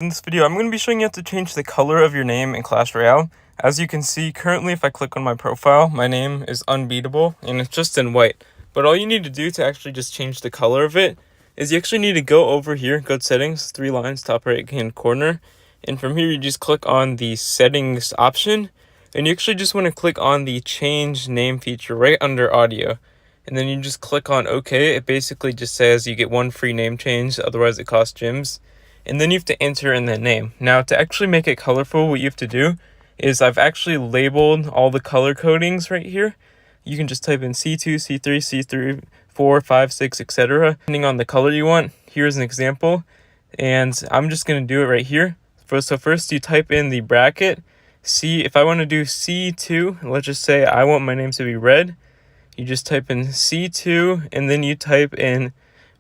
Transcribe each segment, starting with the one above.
In this video, I'm going to be showing you how to change the color of your name in Clash Royale. As you can see, currently if I click on my profile, my name is unbeatable and it's just in white. But all you need to do to actually just change the color of it is you actually need to go over here, go to settings, 3 lines, top right hand corner. And from here, you just click on the settings option. And you actually just want to click on the change name feature right under audio. And then you just click on OK. It basically just says you get 1 free name change, otherwise it costs gems. And then you have to enter in that name. Now, to actually make it colorful, what you have to do is I've actually labeled all the color codings right here. You can just type in C2, C3, C3, 4, 5, 6, etc. Depending on the color you want. Here's an example. And I'm just going to do it right here. So first you type in the bracket. If I want to do C2, let's just say I want my name to be red. You just type in C2 and then you type in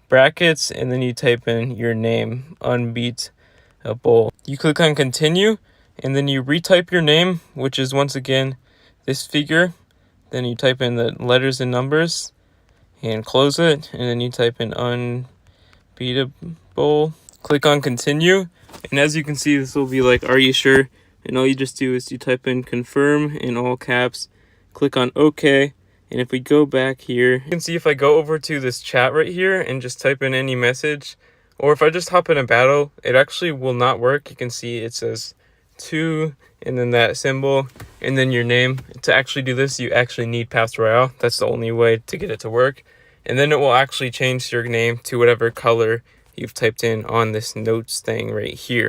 brackets and then you type in your name, unbeatable. You click on continue and then you retype your name, which is once again this figure. Then you type in the letters and numbers and close it, and then you type in unbeatable. Click on continue, and as you can see, this will be like, are you sure? And all you just do is you type in confirm in all caps, click on OK. And if we go back here, you can see if I go over to this chat right here and just type in any message, or if I just hop in a battle, it actually will not work. You can see it says 2 and then that symbol and then your name. To actually do this, you actually need Pass Royale. That's the only way to get it to work. And then it will actually change your name to whatever color you've typed in on this notes thing right here.